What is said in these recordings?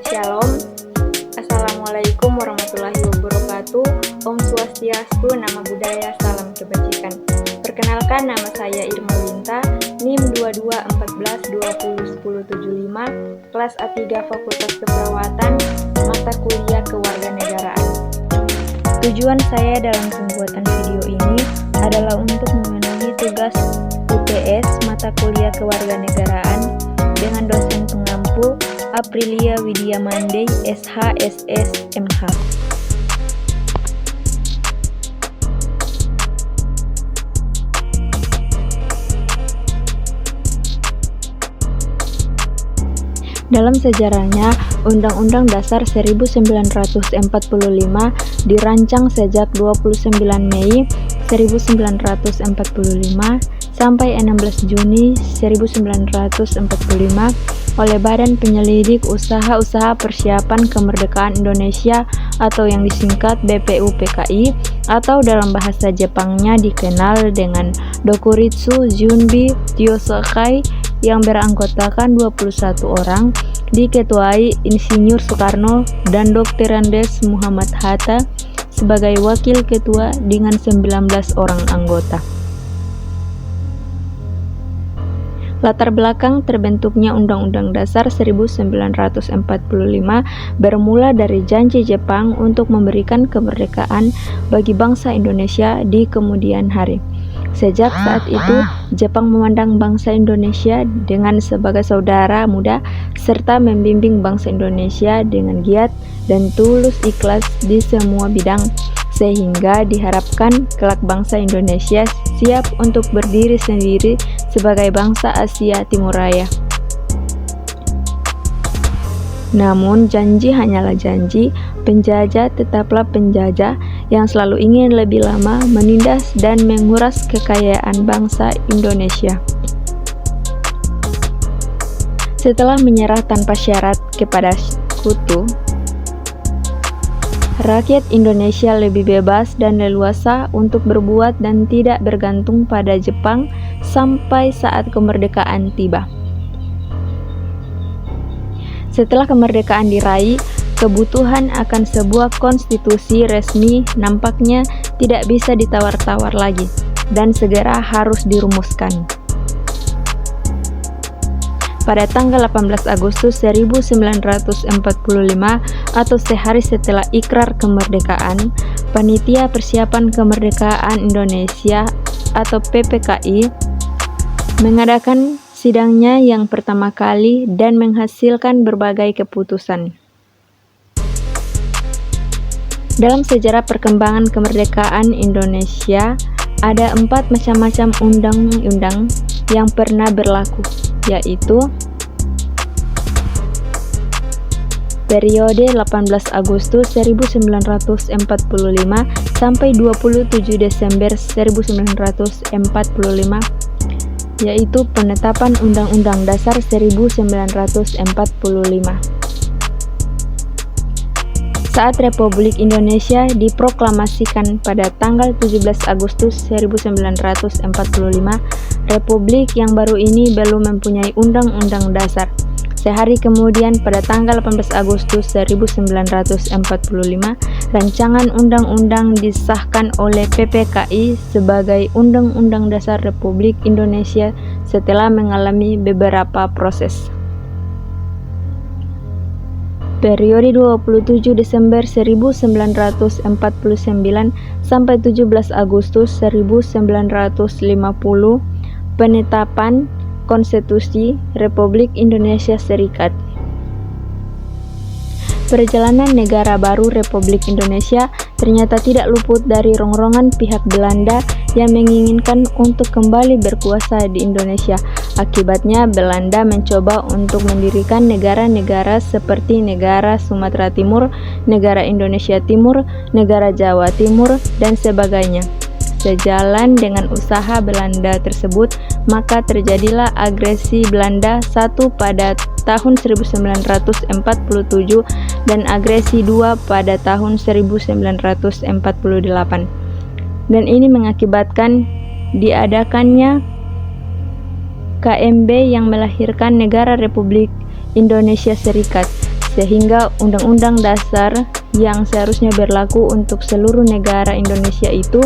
Shalom, Assalamualaikum warahmatullahi wabarakatuh. Om Swastiastu, nama budaya, salam kebajikan. Perkenalkan, nama saya Irma Winta, NIM 2214201075, kelas A3 Fakultas Keperawatan, mata kuliah Kewarganegaraan. Tujuan saya dalam pembuatan video ini adalah untuk memenuhi tugas UTS mata kuliah Kewarganegaraan dengan dosen pengampu Aprilia Widya Mandey, SH, SS, MH. Dalam sejarahnya, Undang-Undang Dasar 1945 dirancang sejak 29 Mei 1945 sampai 16 Juni 1945 oleh Badan Penyelidik Usaha-Usaha Persiapan Kemerdekaan Indonesia atau yang disingkat BPUPKI atau dalam bahasa Jepangnya dikenal dengan Dokuritsu Junbi Tyosokai yang beranggotakan 21 orang, diketuai Insinyur Soekarno dan Dr. Andes Muhammad Hatta sebagai wakil ketua dengan 19 orang anggota. Latar belakang terbentuknya Undang-Undang Dasar 1945 bermula dari janji Jepang untuk memberikan kemerdekaan bagi bangsa Indonesia di kemudian hari. Sejak saat itu, Jepang memandang bangsa Indonesia dengan sebagai saudara muda serta membimbing bangsa Indonesia dengan giat dan tulus ikhlas di semua bidang, sehingga diharapkan kelak bangsa Indonesia siap untuk berdiri sendiri sebagai bangsa Asia Timur Raya. Namun janji hanyalah janji, penjajah tetaplah penjajah yang selalu ingin lebih lama menindas dan menguras kekayaan bangsa Indonesia. Setelah menyerah tanpa syarat kepada sekutu, rakyat Indonesia lebih bebas dan leluasa untuk berbuat dan tidak bergantung pada Jepang sampai saat kemerdekaan tiba. Setelah kemerdekaan diraih, kebutuhan akan sebuah konstitusi resmi nampaknya tidak bisa ditawar-tawar lagi dan segera harus dirumuskan. Pada tanggal 18 Agustus 1945 atau sehari setelah ikrar kemerdekaan, Panitia Persiapan Kemerdekaan Indonesia atau PPKI mengadakan sidangnya yang pertama kali dan menghasilkan berbagai keputusan. Dalam sejarah perkembangan kemerdekaan Indonesia, ada 4 macam-macam undang-undang yang pernah berlaku, yaitu periode 18 Agustus 1945 sampai 27 Desember 1945, yaitu penetapan Undang-Undang Dasar 1945. Saat Republik Indonesia diproklamasikan pada tanggal 17 Agustus 1945, Republik yang baru ini belum mempunyai Undang-Undang Dasar. Sehari kemudian, pada tanggal 18 Agustus 1945, rancangan undang-undang disahkan oleh PPKI sebagai Undang-Undang Dasar Republik Indonesia setelah mengalami beberapa proses. Periode 27 Desember 1949 sampai 17 Agustus 1950, penetapan Konstitusi Republik Indonesia Serikat. Perjalanan negara baru Republik Indonesia ternyata tidak luput dari rongrongan pihak Belanda yang menginginkan untuk kembali berkuasa di Indonesia. Akibatnya, Belanda mencoba untuk mendirikan negara-negara seperti negara Sumatera Timur, negara Indonesia Timur, negara Jawa Timur, dan sebagainya. Sejalan dengan usaha Belanda tersebut, maka terjadilah agresi Belanda 1 pada tahun 1947 dan agresi 2 pada tahun 1948. Dan ini mengakibatkan diadakannya KMB yang melahirkan Negara Republik Indonesia Serikat. sehingga Undang-Undang Dasar yang seharusnya berlaku untuk seluruh negara Indonesia itu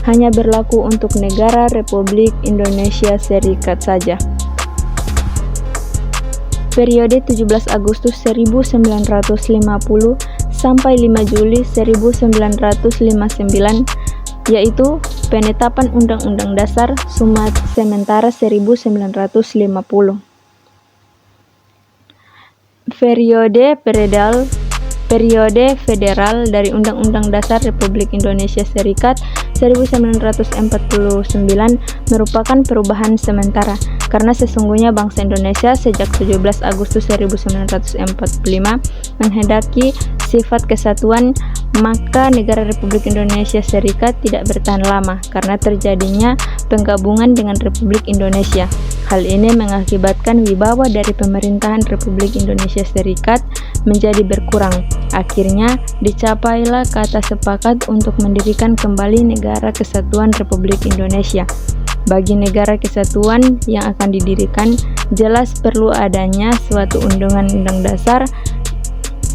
hanya berlaku untuk negara Republik Indonesia Serikat saja. Periode 17 Agustus 1950 sampai 5 Juli 1959, yaitu penetapan Undang-Undang Dasar sementara 1950. Periode federal dari Undang-Undang Dasar Republik Indonesia Serikat 1949 merupakan perubahan sementara, karena sesungguhnya bangsa Indonesia sejak 17 Agustus 1945 menghendaki sifat kesatuan, maka negara Republik Indonesia Serikat tidak bertahan lama karena terjadinya penggabungan dengan Republik Indonesia. Hal ini mengakibatkan wibawa dari pemerintahan Republik Indonesia Serikat menjadi berkurang. Akhirnya dicapailah kata sepakat untuk mendirikan kembali Negara Kesatuan Republik Indonesia. Bagi negara kesatuan yang akan didirikan, jelas perlu adanya suatu undang-undang dasar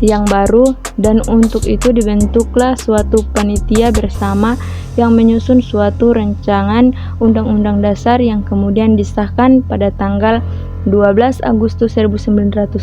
yang baru, dan untuk itu dibentuklah suatu panitia bersama yang menyusun suatu rancangan undang-undang dasar yang kemudian disahkan pada tanggal 12 Agustus 1950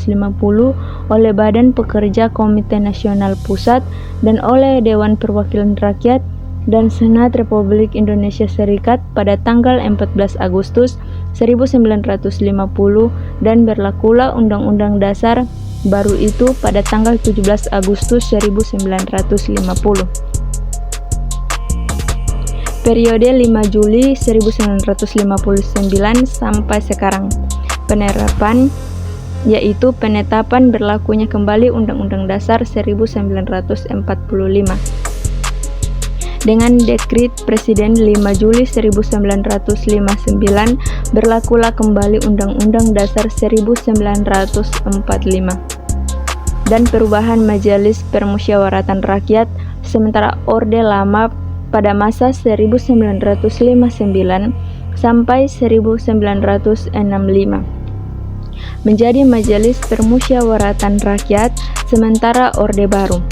oleh Badan Pekerja Komite Nasional Pusat dan oleh Dewan Perwakilan Rakyat dan Senat Republik Indonesia Serikat pada tanggal 14 Agustus 1950 dan berlakulah Undang-Undang Dasar baru itu pada tanggal 17 Agustus 1950. Periode 5 Juli 1959 sampai sekarang. Penerapan, yaitu penetapan berlakunya kembali Undang-Undang Dasar 1945. Dengan Dekrit Presiden 5 Juli 1959 berlakulah kembali Undang-Undang Dasar 1945 dan perubahan Majelis Permusyawaratan Rakyat sementara Orde Lama pada masa 1959 sampai 1965 menjadi Majelis Permusyawaratan Rakyat sementara Orde Baru.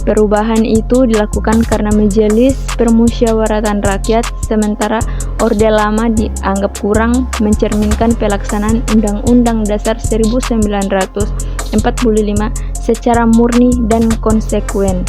Perubahan itu dilakukan karena Majelis Permusyawaratan Rakyat sementara Orde Lama dianggap kurang mencerminkan pelaksanaan Undang-Undang Dasar 1945 secara murni dan konsekuen.